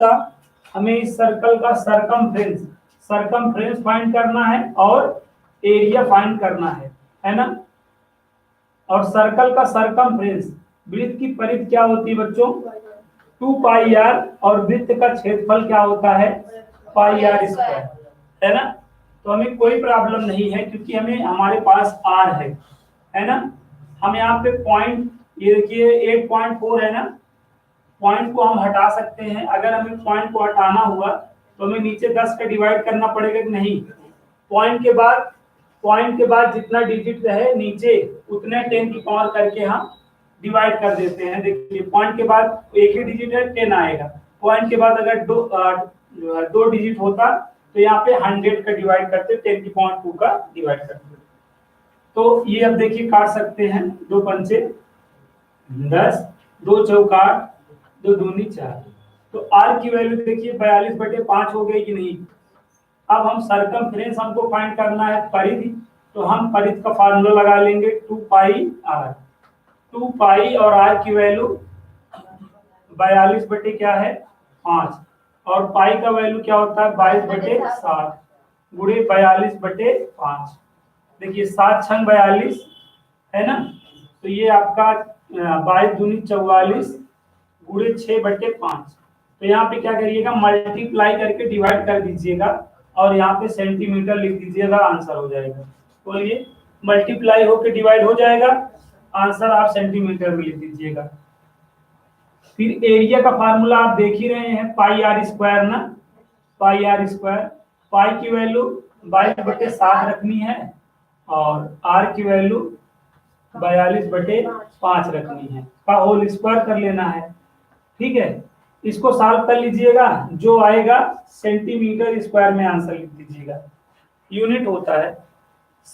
हमें इस सर्कल का सरकमफ्रेंस फाइंड करना है और एरिया फाइंड करना है ना। और सर्कल का सरकमफ्रेंस, वृत्त की परिधि क्या होती है बच्चों? 2 पाई आर, और वृत्त का क्षेत्रफल क्या होता है? पाई आर स्क्वायर, है ना। तो हमें कोई प्रॉब्लम नहीं है क्योंकि हमें हमारे पास आर है ना। हम यहाँ पे पॉइंट, ये देखिए 8.4 है ना, पॉइंट को हम हटा सकते हैं। अगर हमें पॉइंट को हटाना हुआ तो हमें नीचे 10 का डिवाइड करना पड़ेगा कि नहीं? पॉइंट के बाद जितना डिजिट रहे नीचे उतने 10 की पावर करके हम डिवाइड कर देते हैं। देखिए पॉइंट के बाद एक ही डिजिट है 10 आएगा, पॉइंट के बाद अगर दो डिजिट होता तो यहाँ पे 100 का डिवाइड करते, 10 की पावर 2 का डिवाइड करते। तो ये अब देखिए काट सकते हैं, 2 पंचे 10, 2 चौका 2 दूनी 4। तो आर की वैल्यू देखिए 42/5 हो गई कि नहीं। अब हम सरकमफ्रेंस हमको फाइंड करना है परिधि, तो हम परिधि का फार्मूला लगा लेंगे 2 पाई आर। 2 पाई और आर की वैल्यू 42/5, और पाई का वैल्यू क्या होता है? 22/60 गुणे 42/5। देखिए 7 छंग 42 है ना। तो ये आपका 22 दूनी 44 गुणे 6/5। तो यहाँ पे क्या करिएगा, मल्टीप्लाई करके डिवाइड कर दीजिएगा और यहाँ पे सेंटीमीटर लिख दीजिएगा, आंसर हो जाएगा। तो ये मल्टीप्लाई होके डिवाइड हो जाएगा, आंसर आप सेंटीमीटर में लिख दीजिएगा। फिर एरिया का फार्मूला आप देख ही रहे हैं, पाई आर स्क्वायर ना, पाई आर स्क्वायर। पाई की वैल्यू 22/7 रखनी है और आर की वैल्यू 42/5 रखनी है, का होल स्क्वायर कर लेना है। ठीक है, इसको सॉल्व कर लीजिएगा, जो आएगा सेंटीमीटर स्क्वायर में आंसर लिख दीजिएगा। यूनिट होता है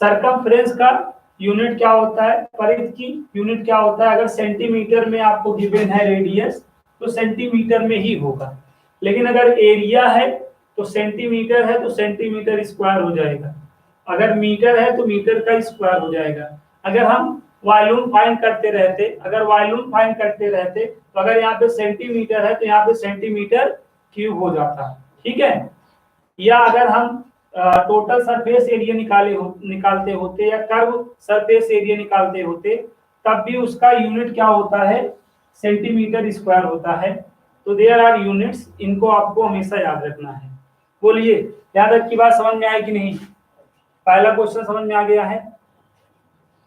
सरकमफ्रेंस का, यूनिट क्या होता है? परिधि की यूनिट क्या होता है? अगर सेंटीमीटर में आपको गिवन है रेडियस तो सेंटीमीटर में ही होगा, लेकिन अगर एरिया है तो सेंटीमीटर है तो सेंटीमीटर स्क्वायर हो जाएगा, अगर मीटर है तो मीटर का स्क्वायर हो जाएगा। अगर हम वॉल्यूम फाइंड करते रहते, तो अगर यहाँ पे सेंटीमीटर है तो यहाँ पे सेंटीमीटर क्यूब हो जाता, ठीक है। या अगर हम टोटल सरफेस एरिया निकालते होते या कर्व सरफेस एरिया निकालते होते, तब भी उसका यूनिट क्या होता है? सेंटीमीटर स्क्वायर होता है। तो देयर आर यूनिट्स, इनको आपको हमेशा याद रखना है। बोलिए, याद रख की बात समझ में आई कि नहीं? पहला क्वेश्चन समझ में आ गया है।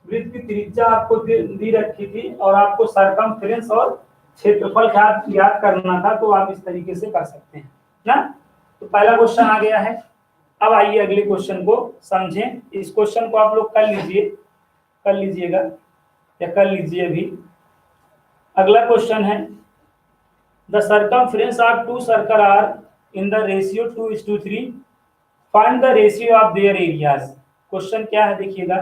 वृत्त की त्रिज्या आपको दी रखी थी और आपको सरकमफ्रेंस और क्षेत्रफल याद करना था, तो आप इस तरीके से कर सकते हैं ना। तो पहला क्वेश्चन आ गया है। अब आइए अगले क्वेश्चन को समझें। इस क्वेश्चन को आप लोग कर लीजिएगा या कर लीजिए अभी। अगला क्वेश्चन है, the circumference of 2 circle are in the ratio 2:3, find the ratio of their areas. Question क्या है देखिएगा,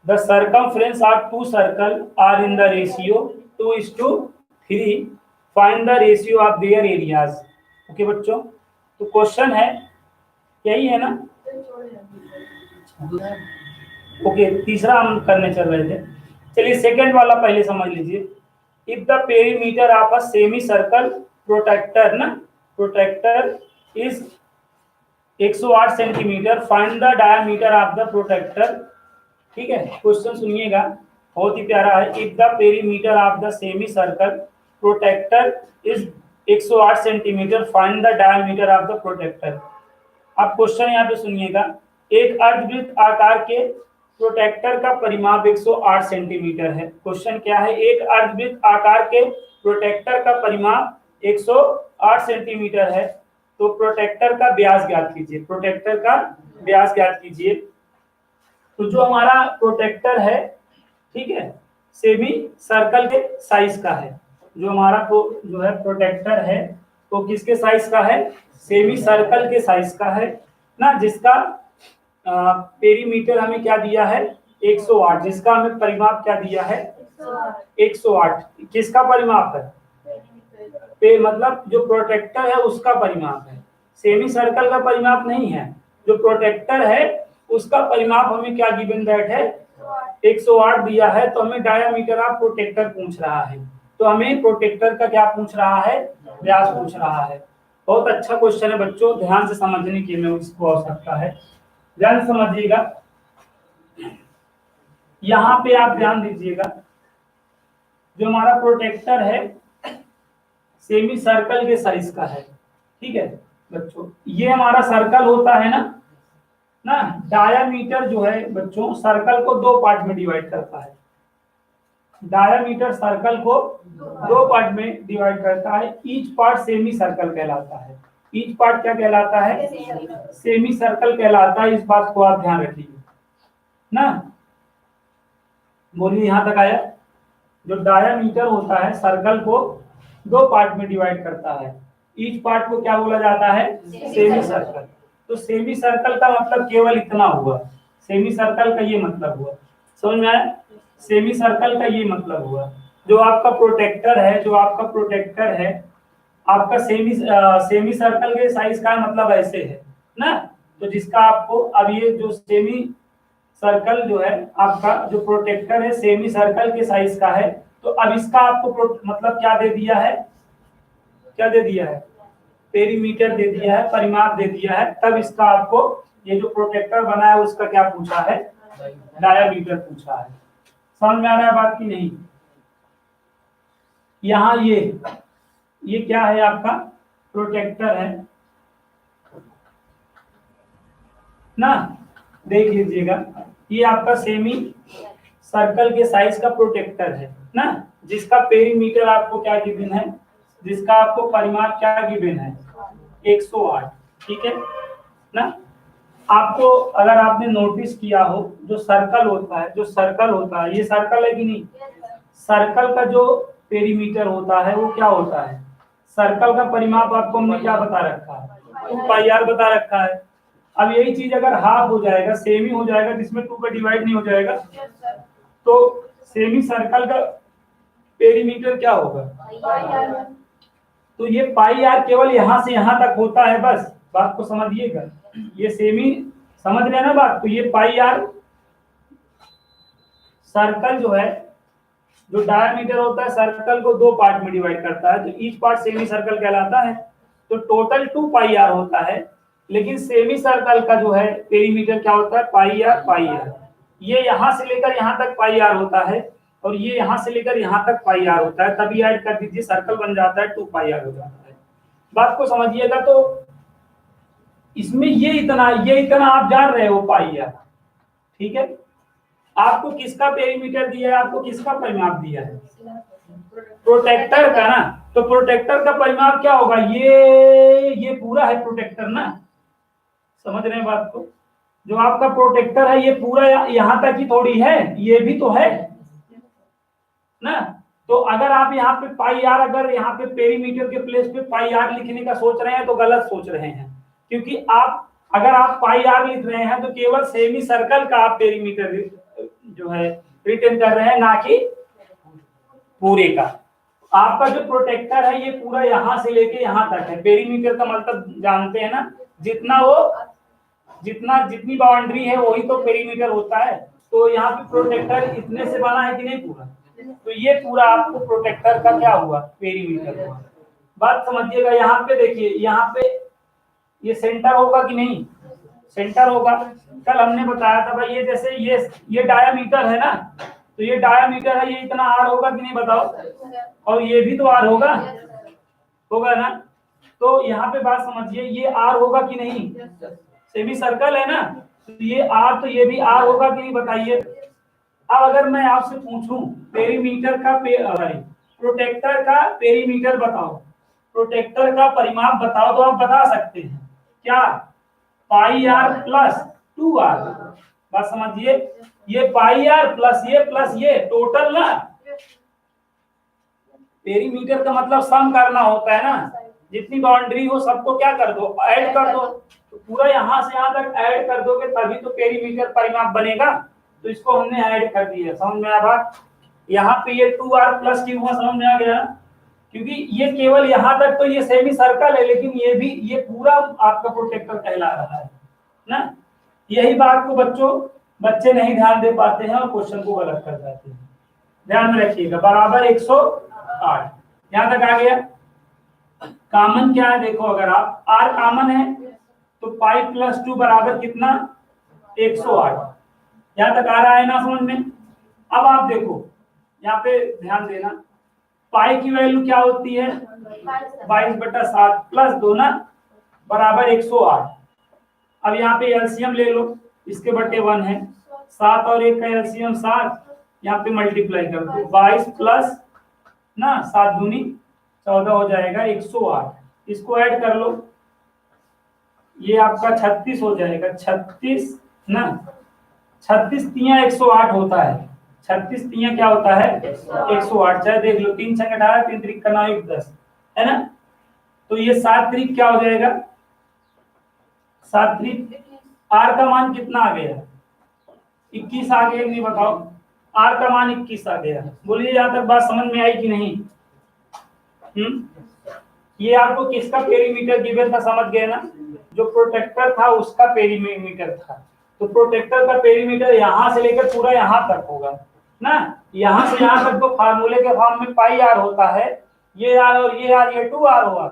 the circumference of 2 circle are in the ratio 2:3, find the ratio of their areas. Okay बच्चों, तो question है यही है ना। Okay, तीसरा हम करने चल रहे थे। चलिए सेकंड वाला पहले समझ लीजिए। If the perimeter of a semi circle protector ना, protector is 108 centimetre, find the diameter of the protector. ठीक है, क्वेश्चन सुनिएगा, बहुत ही प्यारा है। If the perimeter of the semi circle protector is 108 centimetre, find the diameter of the protector. अब question यहाँ पे सुनिएगा, एक अर्धवृत्त आकार के प्रोटेक्टर का परिमाप 108 सेंटीमीटर है। क्वेश्चन क्या है, एक अर्धवृत्त आकार के प्रोटेक्टर का परिमाप 108 सेंटीमीटर है, तो प्रोटेक्टर का व्यास ज्ञात कीजिए। प्रोटेक्टर का व्यास ज्ञात कीजिए। तो जो हमारा प्रोटेक्टर है, ठीक है, सेमी सर्कल के साइज का है। जो हमारा जो है प्रोटेक्टर है तो किसके साइज का है? सेमी सर्कल के साइज का है ना, जिसका पेरीमीटर हमें क्या दिया है? 108, जिसका हमें परिमाप क्या दिया है? 108। किसका परिमाप है? मतलब जो प्रोटेक्टर है उसका परिमाप है, सेमी सर्कल का परिमाप नहीं है। जो प्रोटेक्टर है उसका परिमाप हमें क्या गिवन दैट है? 108 दिया है। तो हमें डायामीटर ऑफ प्रोटेक्टर पूछ रहा है, तो हमें प्रोटेक्टर का क्या पूछ रहा है? व्यास पूछ रहा है। बहुत अच्छा क्वेश्चन है बच्चों, ध्यान से समझने की में इसको आवश्यकता है, ध्यान से समझिएगा। यहाँ पे आप ध्यान दीजिएगा, जो हमारा प्रोटेक्टर है सेमी सर्कल के साइज का है, ठीक है बच्चों। ये हमारा सर्कल होता है ना डायामीटर जो है बच्चों सर्कल को दो पार्ट में डिवाइड करता है। डायामीटर सर्कल को दो पार्ट में डिवाइड करता है। ईच पार्ट सेमी सर्कल कहलाता है। ईच पार्ट क्या कहलाता है? सेमी सर्कल कहलाता है। इस बात को आप ध्यान रखिए ना। बोलिए यहां तक आया? जो डायामीटर होता है सर्कल को दो पार्ट में डिवाइड करता है। ईच पार्ट को क्या बोला जाता है? Semi circle. तो सेमी सर्कल का मतलब केवल इतना हुआ, सेमी सर्कल का ये मतलब हुआ, समझ में आया? सेमी सर्कल का ये मतलब हुआ। जो आपका प्रोटेक्टर है, जो आपका प्रोटेक्टर है आपका सेमी सर्कल के साइज का मतलब ऐसे है ना। तो जिसका आपको अब ये जो सेमी सर्कल जो है आपका जो प्रोटेक्टर है सेमी सर्कल के साइज का है, तो अब इसका आपको मतलब क्या दे दिया है? क्या दे दिया है? पेरीमीटर दे दिया है, परिमाप दे दिया है। तब इसका आपको ये जो प्रोटेक्टर बना है उसका क्या पूछा है? डायामीटर पूछा है। समझ में आ रहा है बात की नहीं? यहाँ ये क्या है? आपका प्रोटेक्टर है ना, देख लीजिएगा। ये आपका सेमी सर्कल के साइज का प्रोटेक्टर है ना, जिसका पेरीमीटर आपको क्या गिवन है? जिसका आपको परिमाप क्या गिवन है? 108, ठीक है ना। आपको अगर आपने नोटिस किया हो, जो सर्कल होता है, जो सर्कल होता है, ये सर्कल है कि नहीं? सर्कल का जो पेरीमीटर होता है वो क्या होता है? सर्कल का परिमाप आपको हमने क्या बता रखा है? 2 पाई आर बता रखा है। अब यही चीज अगर हाफ हो जाएगा, सेमी हो जाएगा, जिसमें 2 पे डिवाइड नहीं हो जाएगा, तो सेमी सर्कल का पेरीमीटर क्या होगा? तो ये पाई आर केवल यहां से यहां तक होता है, बस बात को समझिएगा। ये सेमी समझ लेना बात। तो ये पाई आर सर्कल जो है, जो डायमीटर होता है सर्कल को दो पार्ट में डिवाइड करता है, तो ईच पार्ट सेमी सर्कल कहलाता है। तो टोटल 2 पाई आर होता है, लेकिन सेमी सर्कल का जो है पेरीमीटर क्या होता है? पाई आर, पाई आर। ये यहां से लेकर यहां तक पाई आर होता है, और ये यहां से लेकर यहां तक पाई आर होता है। तभी ऐड कर दीजिए, सर्कल बन जाता है, 2 पाई आर हो जाता है। बात को समझिएगा। तो इसमें ये इतना आप जान रहे हो पाई आर, ठीक है। आपको किसका पेरीमीटर दिया है? आपको किसका परिमाप दिया है? प्रोटेक्टर का ना। तो प्रोटेक्टर का परिमाप क्या होगा? ये पूरा है प्रोटेक्टर ना, समझ रहे हैं बात को? जो आपका प्रोटेक्टर है ये पूरा यहां तक ही थोड़ी है, ये भी तो है ना। तो अगर आप यहाँ पे पाई आर, अगर यहाँ पे पेरीमीटर के प्लेस पे पाई आर लिखने का सोच रहे हैं तो गलत सोच रहे हैं, क्योंकि अगर आप पाई आर लिख रहे हैं तो केवल सेमी सर्कल का आप पेरीमीटर जो है रिटर्न कर रहे हैं, ना कि पूरे का। आपका जो प्रोटेक्टर है ये पूरा यहां से लेके यहां तक है। पेरीमीटर का मतलब जानते हैं ना, जितनी बाउंड्री है वही तो पेरीमीटर होता है। तो यहाँ पे प्रोटेक्टर इतने से बना है कि नहीं पूरा? तो ये पूरा आपको प्रोटेक्टर का क्या हुआ? पेरीमीटर हुआ। बात समझिएगा। यहाँ पे देखिए, यहाँ पे ये सेंटर होगा कि नहीं? सेंटर होगा। कल हमने बताया था भाई, ये जैसे ये डायामीटर है ना, तो ये डायामीटर है, ये इतना आर होगा कि नहीं बताओ? और ये भी तो आर होगा ना। तो यहाँ पे बात समझिए, ये आर होगा कि नहीं? सेमी सर्कल है ना, तो ये आर, तो ये भी आर होगा कि नहीं बताइए? अब अगर मैं आपसे पूछूं पेरीमीटर का प्रोटेक्टर का पेरीमीटर बताओ, प्रोटेक्टर का परिमाप बताओ, तो आप बता सकते हैं क्या? पाई आर प्लस 2 आर। बात समझिए, ये पाई आर प्लस ये टोटल ना। पेरीमीटर का मतलब सम करना होता है ना, जितनी बाउंड्री हो सबको क्या कर दो? ऐड कर दो। तो पूरा यहां से यहां तक ऐड कर दोगे तभी तो पेरीमीटर परिमाप बनेगा। तो इसको हमने ऐड कर दिया। समझ में आया बात? यहाँ पे ये 2 आर प्लस क्यों हुआ? समझ में आ गया? क्योंकि ये केवल यहाँ तक तो ये सेमी सर्कल है, लेकिन ये पूरा आपका प्रोटेक्टर कहला रहा है ना। यही बात को बच्चे नहीं ध्यान दे पाते हैं और क्वेश्चन को गलत कर जाते हैं। ध्यान में रखिएगा। बराबर 108 यहाँ तक आ गया। कॉमन क्या है देखो, अगर आप आर कॉमन है तो पाई प्लस 2 बराबर कितना 108। यहां तक आ रहा है ना समझ में। अब आप देखो यहाँ पे ध्यान देना, पाई की वैल्यू क्या होती है 22/7 प्लस 2 ना बराबर 108। अब यहाँ पे एलसीएम ले लो, इसके बटे 1 है, 7 और 1 का एलसीएम 7, यहाँ पे मल्टीप्लाई कर दो 22 प्लस ना 7 दूनी 14 हो जाएगा 108। इसको ऐड कर लो, ये आपका 36 हो जाएगा, 36 ना 36 तिया 108 होता है, 36 तिया क्या होता है 108। चाहे देख लो 3 छंग 18, 3 त्रिक का 9 10 है ना। तो ये 7 त्रिक क्या हो जाएगा 7 त्रिक, आर का मान कितना आ गया 21 आ गया, नहीं बताओ आर का मान 21 आ गया। बोलिए यहाँ तक बात समझ में आई कि नहीं। ये आपको किसका पेरीमीटर गिवन था समझ गए ना, जो प्रोटेक्टर था उसका पेरीमीटर था। तो प्रोटेक्टर का पेरीमीटर यहां से लेकर पूरा यहां तक होगा ना, यहां से यहां तक तो फार्मूले के फॉर्म में पाई आर होता है, ये आर और ये आर, ये 2 आर होगा।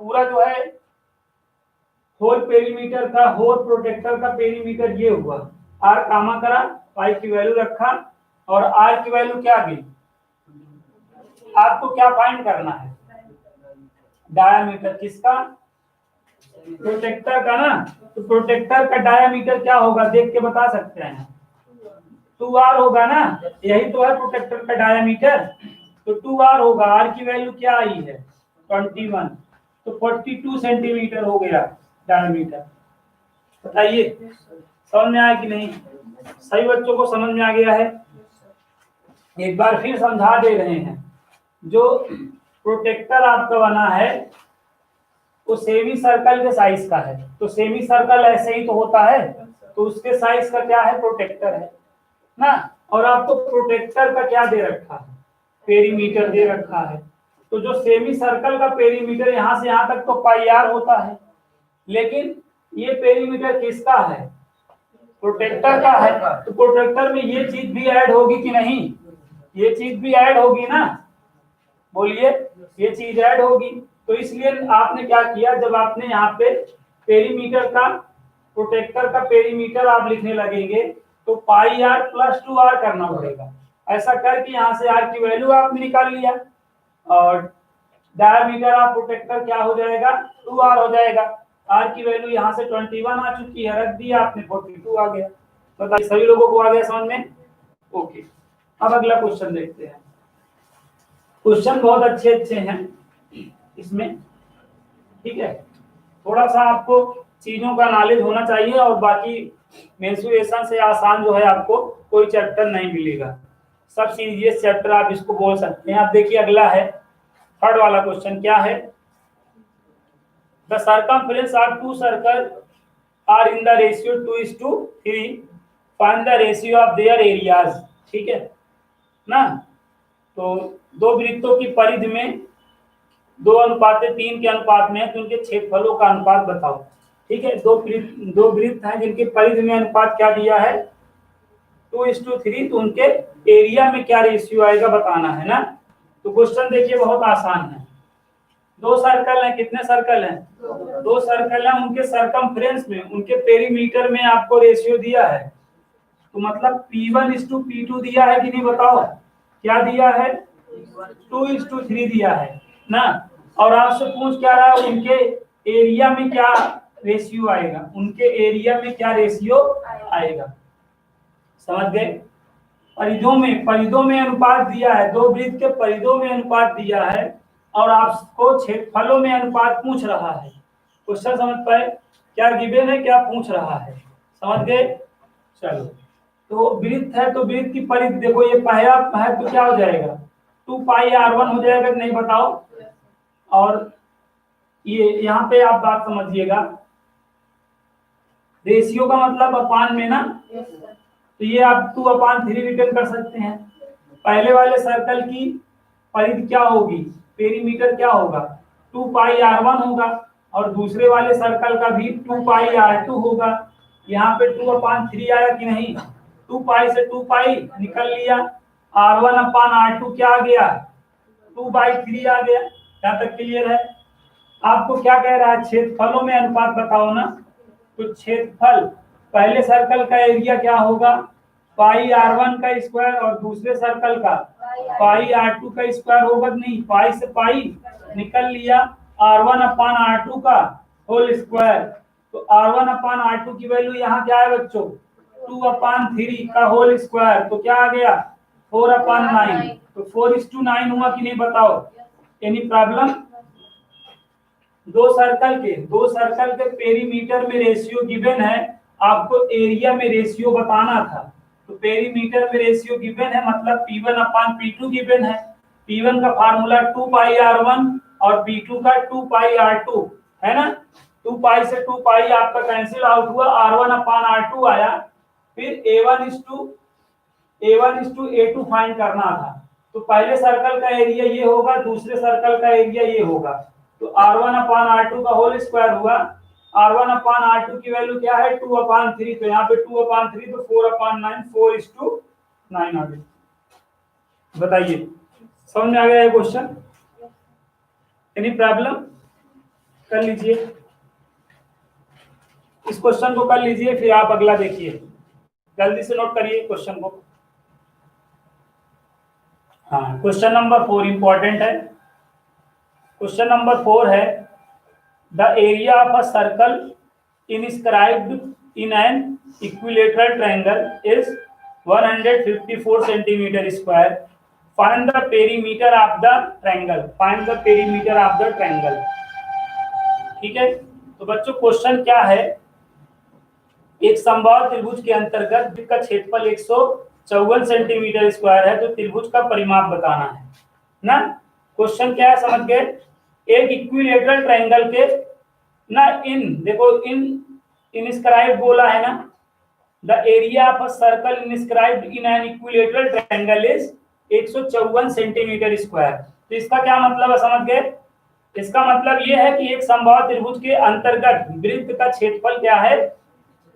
पूरा जो है होल पेरीमीटर का, होल प्रोटेक्टर का पेरीमीटर ये हुआ। आर कामा करा, पाई की वैल्यू रखा, और आर की वैल्यू क्या गई, आपको क्या फाइंड करना है डायामीटर किसका प्रोटेक्टर का ना। तो प्रोटेक्टर का डायामीटर क्या होगा देख के बता सकते हैं 2r होगा ना, यही तो है प्रोटेक्टर का डायामीटर। तो 2r होगा, r की वैल्यू क्या आई है 21, तो 42 सेंटीमीटर हो गया डायामीटर। बताइए समझ में आया कि नहीं, सही बच्चों को समझ में आ गया है। एक बार फिर समझा दे रहे हैं, जो प्रोटेक्टर आपका बना है वो सेमी सर्कल के साइज का है, तो सेमी सर्कल ऐसे ही तो होता है, तो उसके साइज का क्या है प्रोटेक्टर है ना। और आपको प्रोटेक्टर का क्या दे रखा है पेरीमीटर दे रखा है। तो जो सेमी सर्कल का पेरीमीटर यहां से यहां तक तो पाई आर होता है, लेकिन ये पेरीमीटर किसका है प्रोटेक्टर का है। तो प्रोटेक्टर में ये चीज भी ऐड होगी कि नहीं, ये चीज भी ऐड होगी ना, बोलिए ये चीज ऐड होगी। तो इसलिए आपने क्या किया, जब आपने यहाँ पे पेरीमीटर का प्रोटेक्टर का पेरीमीटर आप लिखने लगेंगे तो पाई आर प्लस 2r करना पड़ेगा। ऐसा करके यहाँ से आर की वैल्यू आपने निकाल लिया, और डायमीटर ऑफ प्रोटेक्टर क्या हो जाएगा 2r हो जाएगा। आर की वैल्यू यहाँ से 21 आ चुकी है, रख दिया आपने 42 आ गया। बताइए सभी लोगों को आ गया समझ में। ओके, अब अगला क्वेश्चन देखते हैं। क्वेश्चन बहुत अच्छे अच्छे हैं इसमें, ठीक है। थोड़ा सा आपको चीजों का नॉलेज होना चाहिए, और बाकी मेंसुरेशन से आसान जो है आपको कोई चैप्टर नहीं मिलेगा, सब सीरियस चैप्टर आप इसको बोल सकते हैं। आप देखिए अगला है थर्ड वाला क्वेश्चन, क्या है the circumference of two circle are in the ratio 2:3, find the ratio of their areas. ठीक है ना। तो दो वृत्तों की परिधि में 2:3 के अनुपात में है, तो उनके क्षेत्रफलों का अनुपात बताओ। ठीक है, दो वृत्त हैं जिनके परिधि में अनुपात क्या दिया है 2:3, तो उनके एरिया में क्या रेशियो आएगा बताना है ना। तो क्वेश्चन देखिए बहुत आसान है। दो सर्कल हैं, कितने सर्कल हैं दो सर्कल हैं, उनके सर्कमफ्रेंस में उनके पेरीमीटर में आपको रेशियो दिया है। तो मतलब P1:P2 दिया है कि नहीं बताओ, क्या दिया है 2:3 दिया है ना। और आपसे पूछ क्या रहा है उनके एरिया में क्या रेशियो आएगा, उनके एरिया में क्या रेशियो आएगा, समझ गए। परिधों में अनुपात दिया है, दो वृत्त के परिधों में अनुपात दिया है, और आपको क्षेत्रफलों में अनुपात पूछ रहा है। क्वेश्चन समझ पाए, क्या गिवन है क्या पूछ रहा है, समझ गए। चलो, तो वृत्त है तो वृत्त की परिधि देखो, ये पहला है तो क्या हो जाएगा 2πr1 हो जाएगा नहीं बताओ। और ये यहाँ पे आप बात समझिएगा, रेशियो का मतलब अपान में ना, तो ये आप 2/3 रिटर्न कर सकते हैं। पहले वाले सर्कल की परिधि क्या होगी पेरीमीटर क्या होगा 2πr1 होगा, और दूसरे वाले सर्कल का भी 2πr2 होगा। यहाँ पे 2/3 आया कि नहीं, 2π से 2π निकल लिया, r1/r2 क्या आ गया 2/3 आ गया। यहाँ तक क्लियर है। आपको क्या कह रहा है, क्षेत्रफलों में अनुपात बताओ ना। तो क्षेत्रफल, पहले सर्कल का एरिया क्या होगा, पाई r1 का स्क्वायर, और दूसरे सर्कल का पाई r2 का स्क्वायर होगा। नहीं, पाई से पाई निकल लिया, r1 अपान r2 का होल स्क्वायर। तो r1 अपान r2 की वैल्यू यहाँ क्या है बच्चों, 2/3 का होल स्क्वायर। तो क्या आ गया, 4/9। तो 4:9 हुआ कि नहीं बताओ, एनी प्रॉब्लम। दो सर्कल के पेरीमीटर में रेशियो गिवन है, आपको एरिया में रेशियो बताना था। तो पेरीमीटर में रेशियो गिवन है, मतलब P1/P2 गिवन है। P1 का फार्मूला 2πr1 और P2 का 2πr2 है ना। 2π से 2π आपका कैंसिल आउट हुआ, r1/r2 आया। फिर A1:A2 फाइंड करना था। तो पहले सर्कल का एरिया ये होगा, दूसरे सर्कल का एरिया ये होगा। तो r1/r2 का होल स्क्वायर हुआ। r1/r2 की वैल्यू क्या है, 2/3। तो यहाँ पे 2/3 तो 4/9, 4:9 आ गया। बताइए, समझ में आ गया ये क्वेश्चन, एनी प्रॉब्लम। कर लीजिए इस क्वेश्चन को, कर लीजिए, फिर आप अगला देखिए। जल्दी से नोट करिए क्वेश्चन को। हाँ, क्वेश्चन नंबर 4 इंपॉर्टेंट है। क्वेश्चन नंबर 4 है, the area of a circle inscribed in an equilateral triangle is 154 centimeter square. Find the perimeter of the triangle. Find the perimeter of the triangle. ठीक है, तो बच्चों question क्या है, एक समबाहु त्रिभुज के अंतर्गत जिसका क्षेत्रफल 154 सेंटीमीटर स्क्वायर है, तो त्रिभुज का परिमाप बताना है ना। क्वेश्चन क्या है समझ गए, एक इक्विलेटरल ट्रायंगल के ना, देखो इनस्क्राइब बोला है ना, the area of a circle inscribed in an equilateral triangle is 154 centimetre square. तो इसका क्या मतलब है समझ गए, इसका मतलब ये है कि एक समबाहु त्रिभुज के अंतर्गत वृत्त का क्षेत्रफल क्या है,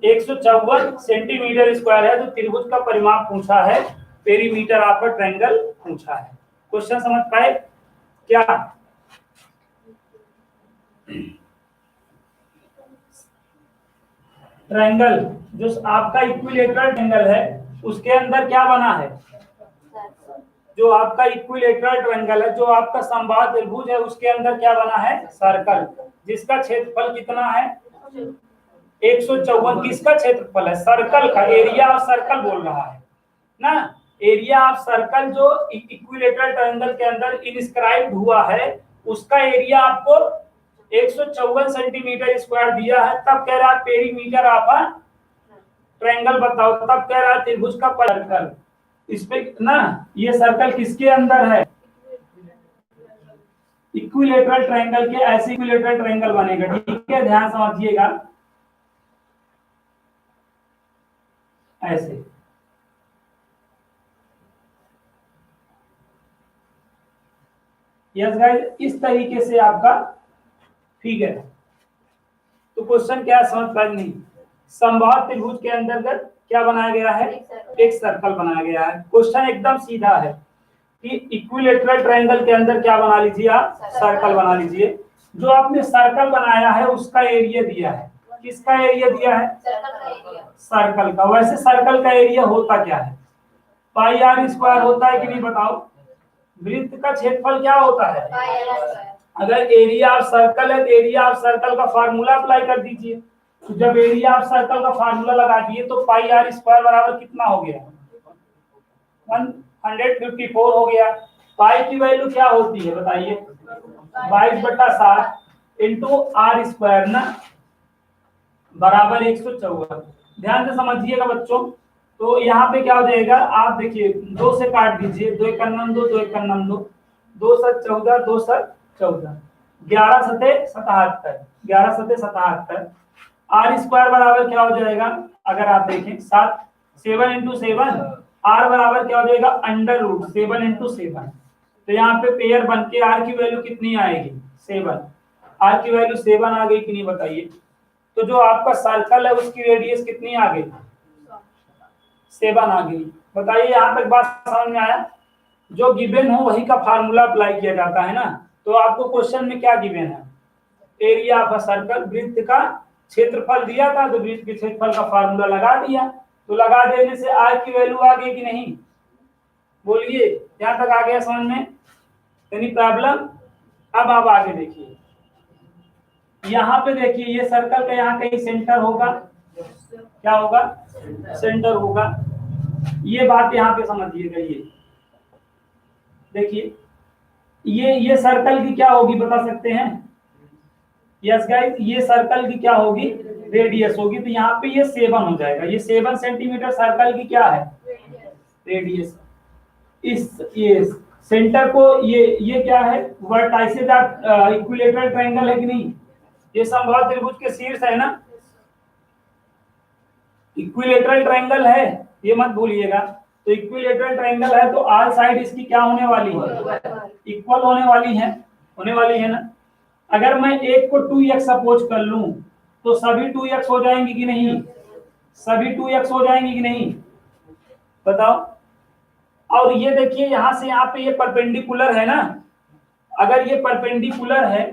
154 सेंटीमीटर स्क्वायर है। तो त्रिभुज का परिमाप पूछा है, पेरीमीटर ऑफ अ ट्रायंगल पूछा है। क्वेश्चन समझ पाए क्या। ट्रायंगल जो आपका इक्विलेटरल ट्रायंगल है, उसके अंदर क्या बना है, जो आपका इक्विलेटरल ट्रायंगल है, जो आपका समबाहु त्रिभुज है, उसके अंदर क्या बना है, सर्कल, जिसका क्षेत्रफल कितना है, 154। किसका क्षेत्रफल है, सर्कल का, एरिया ऑफ सर्कल बोल रहा है ना। एरिया ऑफ सर्कल जो इक्विलेटरल ट्रायंगल के अंदर इनस्क्राइब्ड हुआ है, उसका एरिया आपको 154 सेंटीमीटर स्क्वायर दिया है। तब कह रहा है पेरीमीटर ऑफ अ ट्रायंगल बताओ, तब कह रहा है त्रिभुज का सर्कल। इसमें ना, ये सर्कल किसके अंदर है, इक्विलेटरल ट्रायंगल के, ऐसे इक्विलेटरल ट्रायंगल बनेगा। ठीक है, ध्यान समझिएगा, ऐसे। यस गाइस, इस तरीके से आपका, ठीक है। तो क्वेश्चन क्या समझ पाए नहीं, समबाहु त्रिभुज के अंतर्गत क्या बनाया गया है, एक सर्कल बनाया गया है। क्वेश्चन एकदम सीधा है कि इक्विलेटरल ट्रायंगल के अंदर क्या बना लीजिए आप, सर्कल बना लीजिए। जो आपने सर्कल बनाया है उसका एरिया दिया है, किसका एरिया दिया है, सर्कल का। वैसे सर्कल का एरिया होता क्या है, पाई आर स्क्वायर होता है कि नहीं बताओ। वृत्त का क्षेत्रफल क्या होता है, अगर एरिया ऑफ सर्कल है तो एरिया ऑफ सर्कल का फार्मूला अप्लाई कर दीजिए। तो जब एरिया ऑफ सर्कल का फार्मूला लगा दिए तो पाई आर स्क्वायर बराबर कितना हो गया, 154 हो गया। पाई की वैल्यू क्या होती है बताइए, 22/7 इंटू आर स्क्वायर ना, बराबर 154। ध्यान से समझिएगा बच्चों। तो यहाँ पे क्या हो जाएगा, आप देखिए 2 से काट दीजिए, 2 1 2, 2 1 2, 2 7 14, 2 7 14, 11 7 77, 11 7 77। आर स्क्वायर बराबर क्या हो जाएगा, अगर आप देखें 7 7 इंटू 7, आर बराबर क्या हो जाएगा, √7 इंटू 7। तो यहाँ पे पेयर बन के आर की वैल्यू कितनी आएगी, 7। आर की वैल्यू 7 आ गई कि नहीं बताइए। तो जो आपका सर्कल है उसकी रेडियस कितनी आ गई, 7 आ गई। बताइए यहाँ तक बात समझ में आया। जो गिवन हो वही का फार्मूला अप्लाई किया जाता है ना। तो आपको क्वेश्चन में क्या गिवन है, एरिया ऑफ अ सर्कल, वृत्त का क्षेत्रफल दिया था तो वृत्त के क्षेत्रफल का फार्मूला लगा दिया, तो लगा देने से आर की वैल्यू आ गई कि नहीं, बोलिए यहां तक आ गया समझ में, एनी प्रॉब्लम। अब आप आगे देखिए, यहाँ पे देखिए ये सर्कल का यहाँ कहीं सेंटर होगा, क्या होगा, सेंटर होगा। ये बात यहाँ पे समझिएगा, ये देखिए ये सर्कल की क्या होगी बता सकते हैं, यस गाइस, ये सर्कल की क्या होगी, रेडियस होगी। तो यहाँ पे ये 7 हो जाएगा, ये 7 सेंटीमीटर सर्कल की क्या है, रेडियस। इस ये सेंटर को ये क्या है, वर्टाइसेस इक्विलेटरल ट्रायंगल है कि नहीं, ये समबाहु त्रिभुज के शीर्ष है ना, इक्विलेटरल ट्रायंगल है, ये मत भूलिएगा। तो इक्विलेटरल ट्रायंगल है तो ऑल साइड इसकी क्या होने वाली है, इक्वल होने वाली है ना। अगर मैं एक को 2x सपोज कर लूं तो सभी 2x हो जाएंगी कि नहीं, सभी 2x हो जाएंगी कि नहीं, बताओ। और ये देखिए यहां से यहाँ पे ये परपेंडिकुलर है ना, अगर ये परपेंडिकुलर है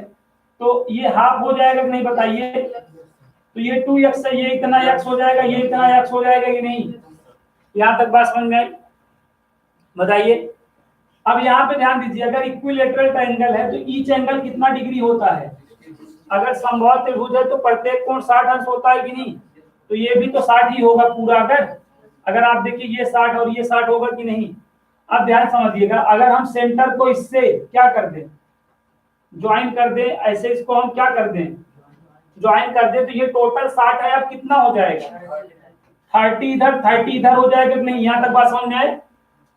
तो ये हाफ हो जाएगा कि नहीं बताइए, तो ये 2x से ये इतना x हो जाएगा, ये इतना x हो जाएगा कि नहीं, यहां तक बात समझ में आई, बताइए। अब यहाँ पे ध्यान दीजिए, अगर इक्विलेटरल ट्रायंगल है तो ईच एंगल कितना डिग्री होता है, अगर समबाहु त्रिभुज है तो प्रत्येक कोण 60 अंश होता है कि नहीं, तो ये भी तो 60 ही होगा पूरा। अगर आप देखिए ये 60 और ये 60 होगा कि नहीं। अब ध्यान समझिएगा, अगर हम सेंटर को इससे क्या कर दें, ज्वाइन कर दें, ऐसे इसको हम क्या कर दें, ज्वाइन कर दें, तो ये टोटल 60 है, अब कितना हो जाएगा, 30 इधर 30 इधर हो जाएगा कि नहीं, यहाँ तक बात समझ में आए।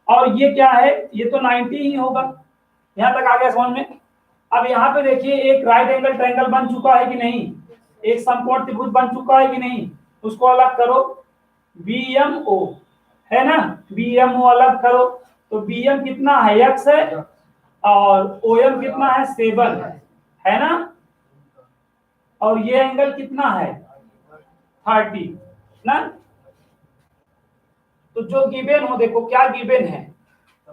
और ये क्या है, ये तो 90 ही होगा, यहाँ तक आ गया समझ में। अब यहाँ पे देखिए एक राइट एंगल ट्रायंगल बन चुका है कि नहीं, एक समकोण त्रिभुज बन चुका है कि नहीं, उसको अलग करो, BMO है ना, BMO अलग करो, तो BM कितना है, x है, और OM कितना है, 7 है ना, और ये एंगल कितना है, 30 ना। तो जो गिवन हो, देखो क्या गिवन है,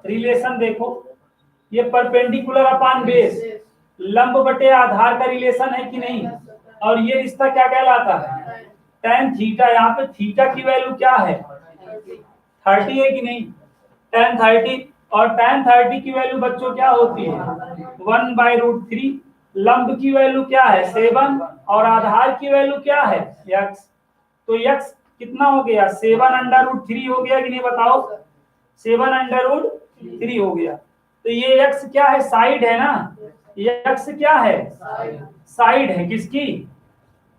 रिलेशन देखो, ये परपेंडिकुलर अपान बेस, लंब बटे आधार का रिलेशन है कि नहीं, और ये रिश्ता क्या कहलाता है, tan थीटा। यहाँ पे थीटा की वैल्यू क्या है, 30 है कि नहीं, tan 30, और tan 30 की वैल्यू बच्चों क्या होती है, 1/√3। लंब की वैल्यू क्या है, 7, और आधार की वैल्यू क्या है, x। तो x कितना हो गया, 7/√3 हो गया कि नहीं, बताओ, 7/√3 हो गया। तो ये x क्या है, साइड है ना, ये x क्या है, साइड है किसकी,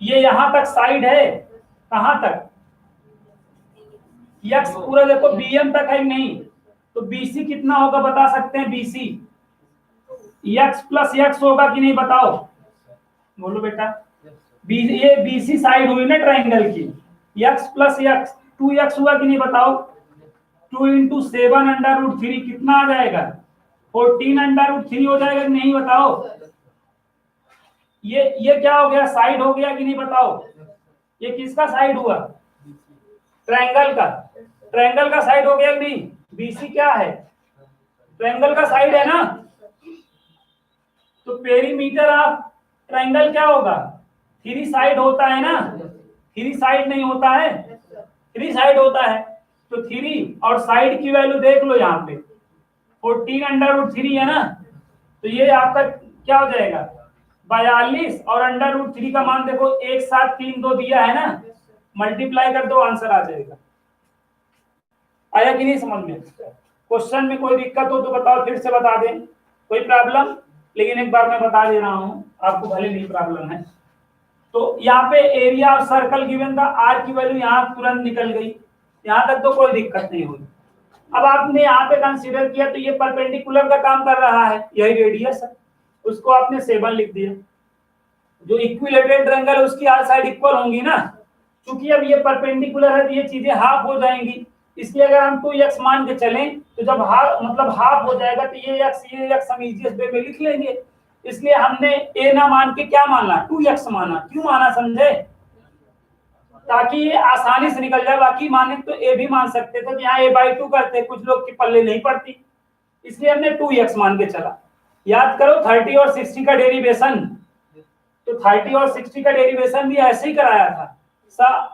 ये यहां तक साइड है, कहां तक, x पूरा देखो BM तक है नहीं, तो BC कितना होगा बता सकते हैं, BC x प्लस x होगा कि नहीं, बताओ, बोलो बेटा। ये BC साइड हुई ना ट्रायंगल की, x प्लस x 2x हुआ कि नहीं, बताओ, 2 × 7/√3 कितना आ जाएगा, 14/√3 हो जाएगा कि नहीं, बताओ। ये क्या हो गया, साइड हो गया कि नहीं, बताओ। ये किसका साइड हुआ, ट्रायंगल का, ट्रायंगल का साइड हो गया कि नहीं, BC क्या है, ट्रायंगल का साइड है ना। तो पेरीमीटर ऑफ ट्रायंगल क्या होगा, 3 साइड होता है ना, 3 साइड नहीं होता है, 3 साइड होता है। तो 3 और साइड की वैल्यू देख लो, यहाँ पे 14/√3 है ना, तो ये आपका क्या हो जाएगा, 42, और √3 का मान देखो 1732 दिया है ना, मल्टीप्लाई कर दो, आंसर आ जाएगा। आया कि नहीं समझ में, क्वेश्चन में कोई दिक्कत हो तो बताओ, फिर से बता दें, कोई प्रॉब्लम, लेकिन एक बार मैं बता दे रहा हूं आपको, भले नहीं प्रॉब्लम है। तो यहाँ पे एरिया ऑफ सर्कल गिवन था, आर की वैल्यू यहाँ तुरंत निकल गई, यहाँ तक तो कोई दिक्कत नहीं हुई। अब आपने यहाँ पे कंसीडर किया तो ये परपेंडिकुलर का काम कर रहा है, यही रेडियस है, उसको आपने 7 लिख दिया। जो इक्विलेटरल ट्रायंगल है उसकी आर साइड इक्वल होंगी ना, क्योंकि अब ये परपेंडिकुलर है तो ये चीजें हाफ हो जाएंगी, इसलिए अगर हम 2x मान के चलें तो जब हाफ मतलब हाफ हो जाएगा तो ये x हम इजीएस्ट वे में लिख लेंगे। इसलिए हमने a ना मान के क्या माना, 2x माना। क्यों माना समझे, ताकि ये आसानी से निकल जाए। बाकी माने तो a भी मान सकते थे, यहाँ a/2 करते, कुछ लोग की पल्ले नहीं पड़ती, इसलिए हमने 2x मान के चला। याद करो 30 और 60 का डेरिवेशन, तो 30 और 60 का डेरिवेशन भी ऐसे ही कराया था।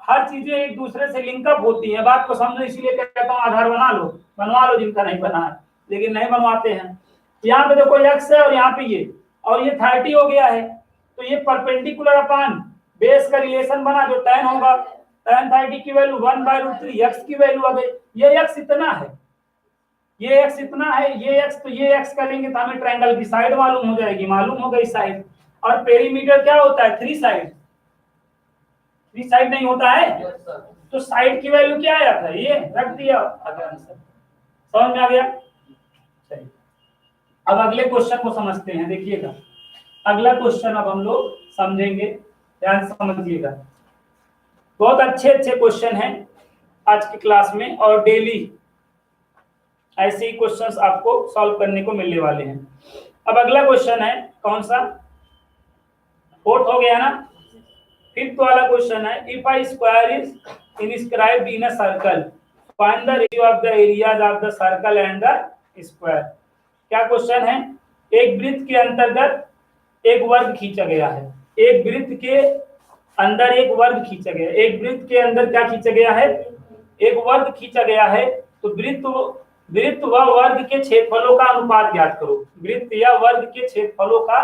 हर चीजें एक दूसरे से लिंकअप होती हैं, बात को समझो, इसीलिए कहता हूँ आधार बना लो, बनवा लो जिनका नहीं बना है, लेकिन नहीं बनवाते हैं। यहाँ पे देखो x है और यहाँ पे ये, और ये 30 हो गया है, तो ये परपेंडिकुलर अपान बेस का रिलेशन बना, जो tan होगा, tan 30 की वैल्यू 1/√3, x की वैल्यू आ गई, ये x इतना है, ये x इतना है, ये x, तो ये x करेंगे तो हमें ट्रायंगल की साइड मालूम हो जाएगी, मालूम हो गई साइड। और पेरीमीटर क्या होता है? 3 साइड, 3 साइड नहीं होता है, तो साइड की वैल्यू क्या आया था, ये रख दिया, अगर आंसर समझ में आ गया। चलिए अब अगले क्वेश्चन को समझते हैं, देखिएगा अगला क्वेश्चन अब हम लोग समझेंगे, ध्यान से समझिएगा। बहुत अच्छे अच्छे क्वेश्चन हैं आज की क्लास में, और डेली ऐसे ही क्वेश्चंस आपको सॉल्व करने को मिलने वाले हैं। अब अगला क्वेश्चन है कौन सा, 4th हो गया ना। 5th वाला क्वेश्चन है, if a square is inscribed in a circle, find the ratio of the areas of the circle and the square। क्या क्वेश्चन है? एक वृत्त के अंतर्गत एक वर्ग खींचा गया है, एक वृत्त के अंदर एक वर्ग खींचा गया, एक वृत्त के अंदर क्या खींचा गया है? एक वर्ग खींचा गया है। तो वृत्त व वर्ग के क्षेत्रफलों का अनुपात ज्ञात करो, वृत्त या वर्ग के क्षेत्रफलों का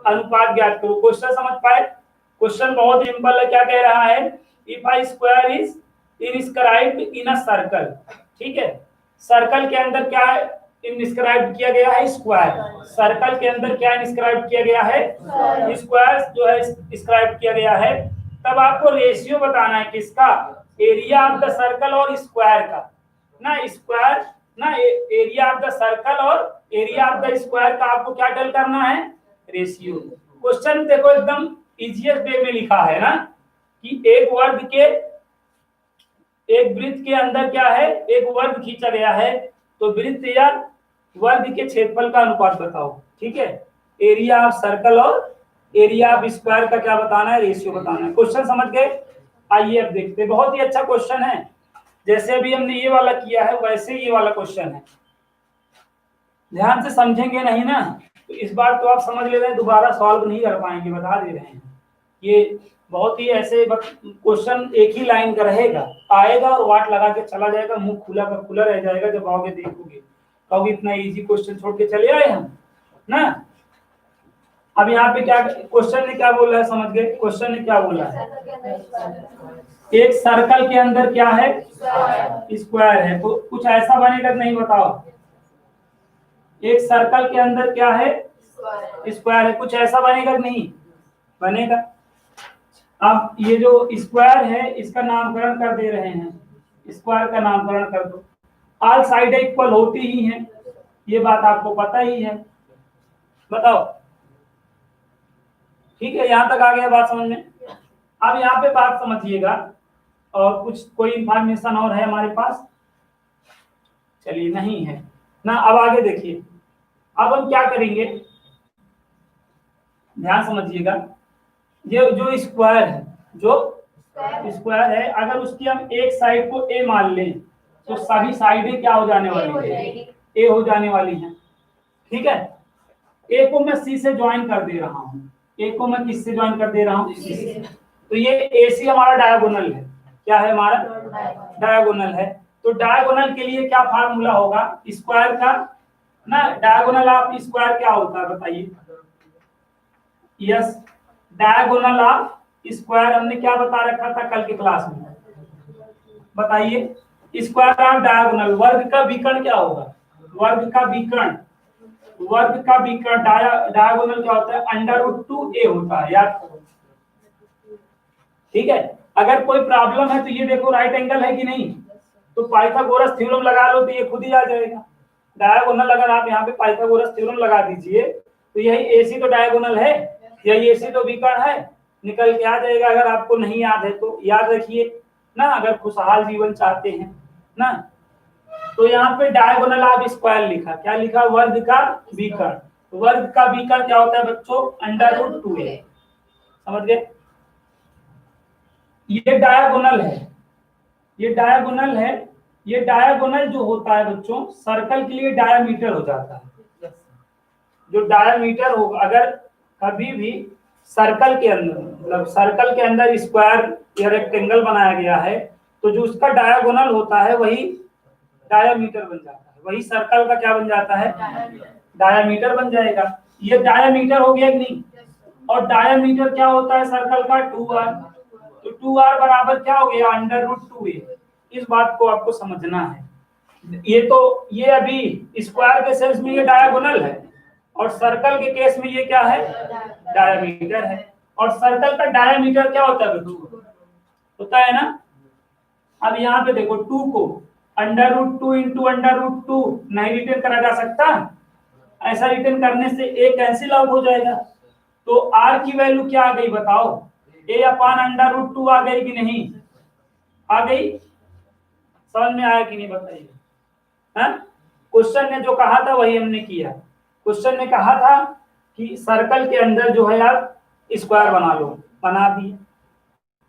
अनुपात ज्ञात करो। क्वेश्चन समझ पाए? क्वेश्चन बहुत सिंपल है, क्या कह रहा है? If a square is inscribed in a circle, ठीक है, सर्कल के अंदर क्या है इनस्क्राइब किया गया है? स्क्वायर। सर्कल के अंदर क्या इनस्क्राइब किया गया है? स्क्वायर जो है इंस्क्राइब किया गया है। तब आपको रेशियो बताना है किसका? एरिया ऑफ द सर्कल और स्क्वायर का, ना स्क्वायर ना एरिया ऑफ द सर्कल और एरिया ऑफ द स्क्वायर का आपको क्या डल करना है? रेशियो। क्वेश्चन देखो एकदम इजीएस्ट वे में लिखा है ना, कि एक वृत्त के अंदर क्या है? एक वर्ग खींचा गया है, तो वृत्त या वर्ग के क्षेत्रफल का अनुपात बताओ, ठीक है। एरिया ऑफ सर्कल और एरिया ऑफ स्क्वायर का क्या बताना है? रेशियो बताना है। क्वेश्चन समझ गए? आइए अब देखते हैं, बहुत ही अच्छा क्वेश्चन है, जैसे अभी हमने ये वाला किया है वैसे ये वाला क्वेश्चन है। ध्यान से समझेंगे नहीं ना तो इस बार तो आप समझ ले रहे हैं, दोबारा सॉल्व नहीं कर पाएंगे, बता दे रहे हैं। ये बहुत ही ऐसे क्वेश्चन एक ही लाइन का रहेगा, आएगा और वाट लगा के चला जाएगा, मुंह खुला का खुला रह जाएगा। जब आओगे देखोगे कहोगे इतना इजी क्वेश्चन छोड़ के चले आए हम ना। अब यहाँ पे क्या क्वेश्चन ने क्या बोला है, समझ गए? क्वेश्चन ने क्या बोला है? एक सर्कल के अंदर क्या है? स्क्वायर है, तो कुछ ऐसा बनेगा नहीं? बताओ, एक सर्कल के अंदर क्या है? स्क्वायर है, कुछ ऐसा बनेगा नहीं? बनेगा। अब ये जो स्क्वायर है इसका नामकरण कर दे रहे हैं, स्क्वायर का नामकरण कर दो। ऑल साइड इक्वल होती ही हैं, ये बात आपको पता ही है, बताओ, ठीक है। यहां तक आ गया बात समझ में? अब यहाँ पे बात समझिएगा, और कुछ कोई इंफॉर्मेशन और है हमारे पास? चलिए नहीं है ना। अब आगे देखिए, अब हम क्या करेंगे, ध्यान समझिएगा। ये जो स्क्वायर है, जो स्क्वायर है, अगर उसकी हम एक साइड को ए मान लें तो सभी साइडें क्या हो जाने वाली है? ए हो जाने वाली हैं, ठीक है। ए को मैं सी से ज्वाइन कर दे रहा हूँ, ए को मैं किससे ज्वाइन कर दे रहा हूँ? सी से। तो ये ए सी हमारा डायगोनल है, क्या है हमारा? डायगोनल है। तो डायगोनल के लिए क्या फार्मूला होगा स्क्वायर का ना? डायगोनल ऑफ स्क्वायर क्या होता है बताइए? यस, डायगोनल ऑफ स्क्वायर हमने क्या बता रखा था कल की क्लास में? बताइए, स्क्वायर ऑफ डायगोनल, वर्ग का विकर्ण क्या होगा? वर्ग का विकर्ण, वर्ग का विकर्ण डायगोनल क्या होता है? √2a होता है, याद करो, ठीक है। अगर कोई प्रॉब्लम है तो ये देखो राइट एंगल है कि नहीं, तो पाइथागोरस थ्योरम लगा लो तो ये खुद ही आ जाएगा। डायगोनल अगर आप यहाँ पे पाइथागोरस थ्योरम लगा दीजिए तो यही एसी तो डायगोनल है, यही एसी तो विकर्ण है, निकल के आ जाएगा। अगर आपको नहीं याद है तो याद रखिए ना, अगर खुशहाल जीवन चाहते हैं ना। तो यहाँ पे डायगोनल ऑफ स्क्वायर लिखा, क्या लिखा? वर्ग का विकर्ण। वर्ग का विकर्ण क्या होता है बच्चों? √2a, समझ गए? ये डायगोनल है, ये डायगोनल है। ये डायगोनल जो होता है बच्चों, सर्कल के लिए डायमीटर हो जाता है। जो डायमीटर होगा, अगर कभी भी सर्कल के अंदर, मतलब सर्कल के अंदर स्क्वायर या रेक्टेंगल बनाया गया है, तो जो उसका डायगोनल होता है वही डायामीटर बन जाता है, वही सर्कल का क्या बन जाता है, डायामीटर बन जाएगा। ये डायामीटर हो गया कि नहीं, और डायामीटर क्या होता है सर्कल का, 2r, तो 2r बराबर क्या हो गया, √2a। इस बात को आपको समझना है। ये तो ये अभी स्क्वायर के सेंस में ये डायगोनल है, और सर्कल के केस में ये क्या है, डायमीटर है। और सर्कल का डायमीटर क्या होता है, 2 होता है ना। अब यहाँ पे देखो 2 को √2 इंटू √2 नहीं रिटर्न करा जा सकता, ऐसा रिटर्न करने से a कैंसिल आउट हो जाएगा। तो r की वैल्यू क्या आ गई बताओ, a/√2 आ गई कि नहीं, आ गई, समझ में आया कि नहीं बताइए। क्वेश्चन ने जो कहा था वही हमने किया। क्वेश्चन ने कहा था कि सर्कल के अंदर जो है आप स्क्वायर बना लो, बना दिए।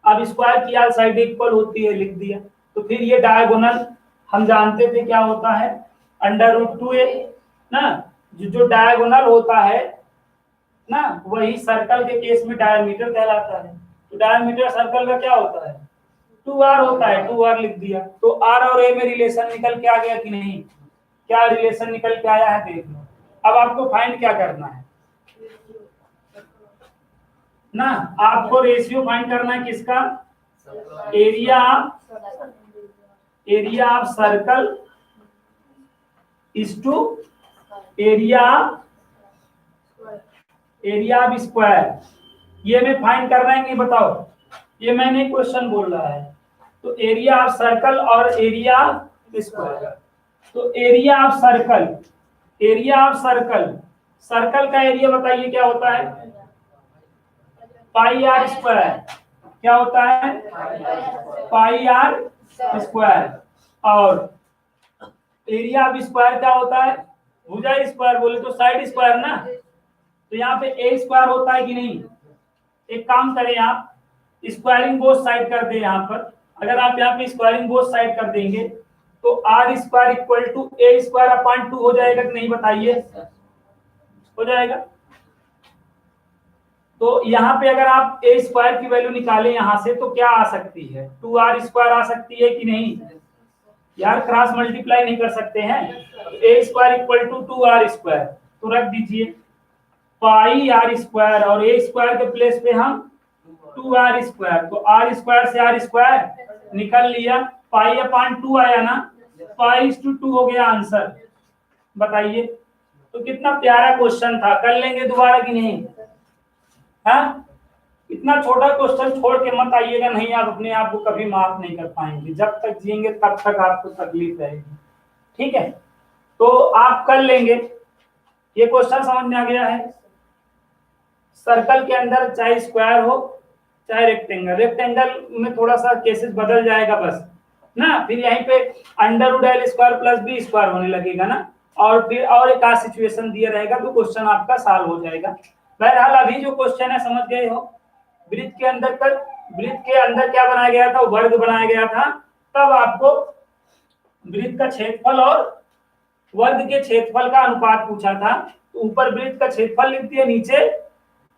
अब स्क्वायर की आल साइड इक्वल होती है, लिख दिया। तो फिर ये डायगोनल हम जानते थे क्या होता है, √2a ना, जो डायगोनल होता है ना, वही सर्कल के केस में डायमीटर कहलाता है। तो डायमीटर सर्कल का क्या होता है, 2r होता है, 2r लिख दिया। तो r और a में रिलेशन निकल के आ गया कि नहीं, क्या रिलेशन निकल के आया है, देख लो। अब आपको फाइंड क्या करना है ना, आपको रेशियो फाइंड करना है किसका, area of circle is to area of square. ये में फाइंड करना है नहीं, बताओ, ये मैंने क्वेश्चन बोल रहा है। तो एरिया ऑफ सर्कल और एरिया ऑफ स्क्वायर, तो एरिया ऑफ सर्कल, सर्कल का एरिया बताइए क्या होता है, पाई r स्क्वायर, क्या होता है, पाई r स्क्वायर। और एरिया ऑफ स्क्वायर क्या होता है, भुजा स्क्वायर, बोले तो साइड स्क्वायर ना। तो यहाँ पे a स्क्वायर होता है कि नहीं, एक काम करें आप स्क्वायरिंग बोथ साइड कर दे। यहाँ पर अगर आप यहाँ पे स्क्वायरिंग बोथ साइड कर देंगे तो r square equal to a square upon 2 हो जाएगा कि नहीं, बताइए, हो जाएगा। तो यहाँ पे अगर आप a स्क्वायर की वैल्यू निकालें यहाँ से तो क्या आ सकती है, 2r स्क्वायर आ सकती है कि नहीं, यार क्रॉस मल्टीप्लाई नहीं कर सकते हैं। a square equal to 2r square, तो रख दीजिए पाई r स्क्वायर, और a स्क्वायर के प्लेस पे हम 2r स्क्वायर, तो r स्क्वायर से r स्क्वायर निकल लिया, पाई अपॉन 2 आया ना, पाई/2 हो गया आंसर। बताइए, तो कितना प्यारा क्वेश्चन था, कर लेंगे दोबारा कि नहीं, हाँ। इतना छोटा क्वेश्चन छोड़ के मत आइएगा, नहीं आप अपने आप को कभी माफ नहीं कर पाएंगे, जब तक जिएंगे तब तक आपको तकलीफ रहेगी, ठीक है। तो आप कर लेंगे, ये क्वेश्चन समझ में आ गया है। सर्कल के अंदर चाहे स्क्वायर हो चाहे रेक्टेंगल, रेक्टेंगल में थोड़ा सा केसेस बदल जाएगा बस ना, फिर यहीं पे √l square plus b square होने लगेगा ना, और फिर और एक आध सिचुएशन दिया रहेगा तो क्वेश्चन आपका सॉल्व हो जाएगा। बहरहाल अभी जो क्वेश्चन है समझ गए हो, वृत्त के अंदर क्या बनाया गया था, वर्ग बनाया गया था। तब आपको वृत्त का क्षेत्रफल और वर्ग के क्षेत्रफल का अनुपात पूछा था, तो ऊपर वृत्त का क्षेत्रफल लिख दिया, नीचे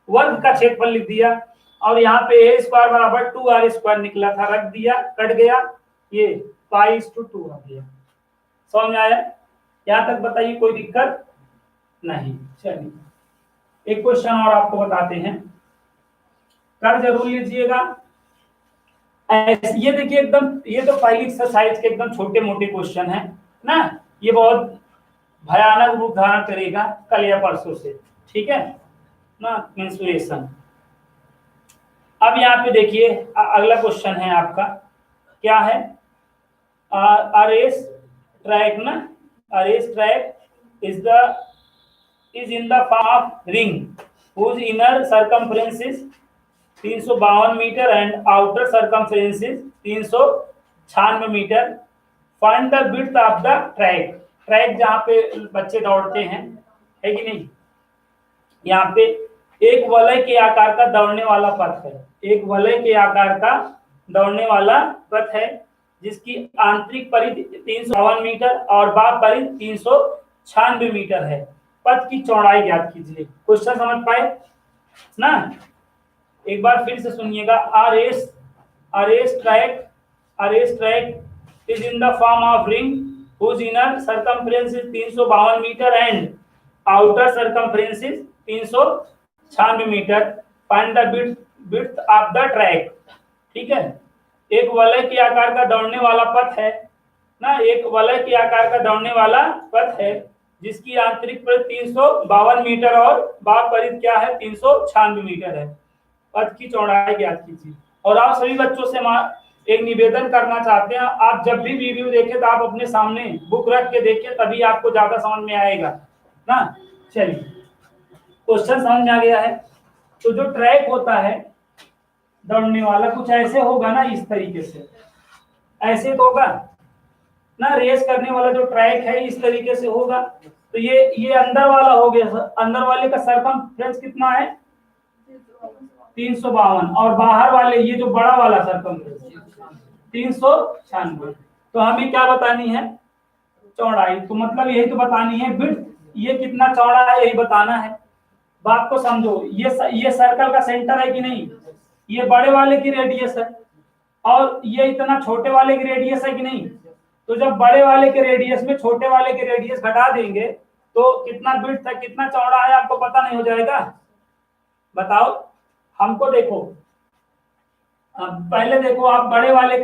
वर्ग का क्षेत्रफल लिख दिया, और यहाँ पे a स्क्वायर बराबर 2r स्क्वायर निकला था, रख दिया, कट गया, ये पाई/2 आ गया। समझ में आया, यहाँ तक बताइए, कोई दिक्कत नहीं। चलिए एक क्वेश्चन और आपको बताते हैं, कर जरूर लीजिएगा। ये देखिए एकदम, ये तो पहली एक्सरसाइज के एकदम छोटे मोटे क्वेश्चन है ना, ये बहुत भयानक रूप धारण करेगा कल या परसों से, ठीक है ना, मेंसुरेशन। अब यहाँ पे देखिए अगला क्वेश्चन है आपका, क्या है, रेस ट्रैक ना, race track is in the form of ring whose inner circumference is 352 metre and outer circumference is 396 metre. Find the width of the track, track जहाँ पे बच्चे दौड़ते हैं, है कि नहीं। यहाँ पे एक वलय के आकार का दौड़ने वाला पथ है, एक वलय के आकार का दौड़ने वाला पथ है, जिसकी आंतरिक परिधि 352 मीटर और बाह्य परिधि 396 मीटर है। पथ की चौड़ाई ज्ञात कीजिए। क्वेश्चन समझ पाए ना, एक बार फिर से सुनिएगा, race track is in the form of ring whose inner circumference is 352 metre and outer circumference is 396 metre. Find the width of the track. ठीक है, एक वलय के आकार का दौड़ने वाला पथ है ना, एक वलय के आकार का दौड़ने वाला पथ है जिसकी आंतरिक परिध 352 मीटर और बाह्य परिध क्या है 396 मीटर है। पथ की चौड़ाई ज्ञात कीजिए। और आप सभी बच्चों से एक निवेदन करना चाहते हैं, आप जब भी वीडियो देखें तो आप अपने सामने बुक रख के देखें, तभी आपको ज्यादा समझ में आएगा ना। चलिए, क्वेश्चन समझ में आ गया है। तो जो ट्रैक होता है दौड़ने वाला कुछ ऐसे होगा ना, इस तरीके से, ऐसे तो होगा ना। रेस करने वाला जो ट्रैक है इस तरीके से होगा। तो ये अंदर वाला हो गया, अंदर वाले का सर्कमफ्रेंस कितना है 352, और बाहर वाले ये जो बड़ा वाला सर्कमफ्रेंस 396। तो हमें क्या बतानी है, चौड़ाई। तो मतलब यही तो बतानी है, विड्थ ये कितना चौड़ा है यही बताना है। बात को समझो, ये सर्कल का सेंटर है कि नहीं, ये बड़े वाले की रेडियस है और ये इतना छोटे वाले की रेडियस है कि नहीं। तो जब बड़े वाले के रेडियस में छोटे वाले के रेडियस घटा देंगे तो कितना विड्थ है, कितना चौड़ा है आपको पता नहीं हो जाएगा। बताओ हमको। देखो पहले देखो आप, बड़े वाले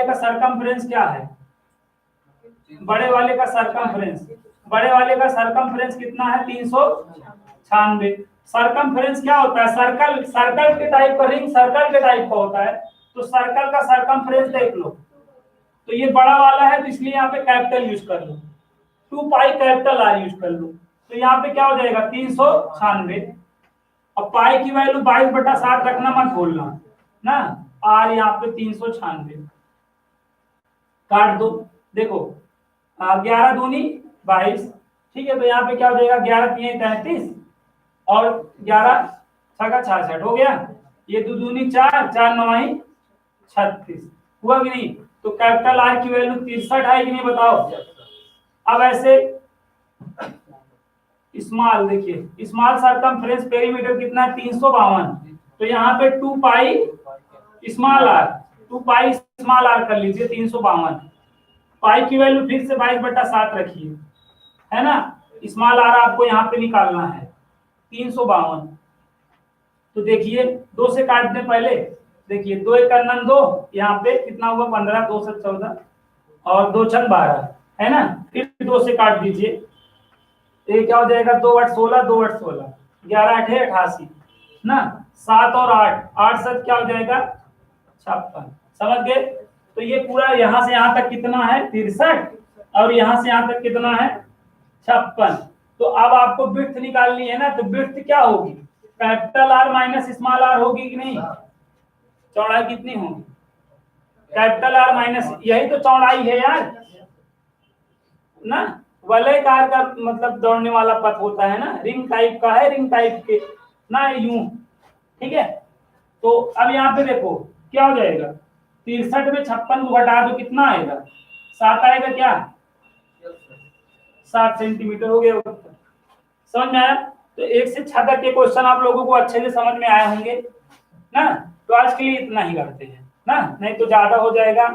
का सर्कमफ्रेंस क्या है, बड़े वाले का सर्कमफ्रेंस कितना है 396। सर्कमफ्रेंस क्या होता है, सर्कल के टाइप का, रिंग सर्कल के टाइप का होता है। तो सर्कल का सर्कमफ्रेंस देख लो, तो ये बड़ा वाला है तो इसलिए यहाँ पे कैपिटल यूज कर लो, 2 पाई कैपिटल आर यूज कर लो। तो यहाँ पे क्या हो जाएगा 396। अब पाई की वैल्यू 22/7 रखना मत भूलना ना, आर यहाँ पे 396 काट दो। देखो 11 दूनी 22, ठीक है। तो यहाँ पे क्या हो जाएगा 11 3 33 और 11 6 66 हो गया। ये 2 दूनी 4 4 9 36 हुआ कि नहीं। तो कैपिटल आर की वैल्यू 63 है कि नहीं बताओ। अब ऐसे स्मॉल, देखिए स्मॉल सर्कमफ्रेंस पेरीमीटर कितना है 352। तो यहाँ पे 2 पाई स्मॉल आर कर लीजिए 352। पाई की वैल्यू फिर से 22/7 रखिए, है ना। स्मॉल आर आपको यहाँ पे निकालना है 352। तो देखिए 2 से काट दें पहले। देखिए 2 × 9 2, यहाँ पे कितना हुआ 15, 2 से 14 और 2 6 12, है ना। फिर 2 से काट दीजिए, ये क्या हो जाएगा 2 8 16, 2 8 16, 11 8 88 ना। 7 और 8, 8 7 क्या हो जाएगा 56। समझ गए। तो ये पूरा यहाँ से यहाँ तक कितना है 63 और यहाँ से यहाँ तक कितना है 56। तो अब आपको विड्थ निकालनी है ना, तो विड्थ क्या होगी, capital R minus small R होगी कि नहीं। चौड़ाई कितनी होगी, कैपिटल आर माइनस, यही तो चौड़ाई है यार ना। वलयकार का मतलब दौड़ने वाला पथ होता है ना, रिंग टाइप का है, रिंग टाइप के ना, यूं। ठीक है। तो अब यहाँ पे देखो क्या हो जाएगा, 63 में 56 को घटा दो कितना आएगा 7 आएगा, क्या 7 सेंटीमीटर हो गया। समझ में आया। तो 1 से 6 तक के क्वेश्चन आप लोगों को अच्छे से समझ में आए होंगे ना। तो आज के लिए इतना ही करते हैं ना, नहीं तो ज्यादा हो जाएगा।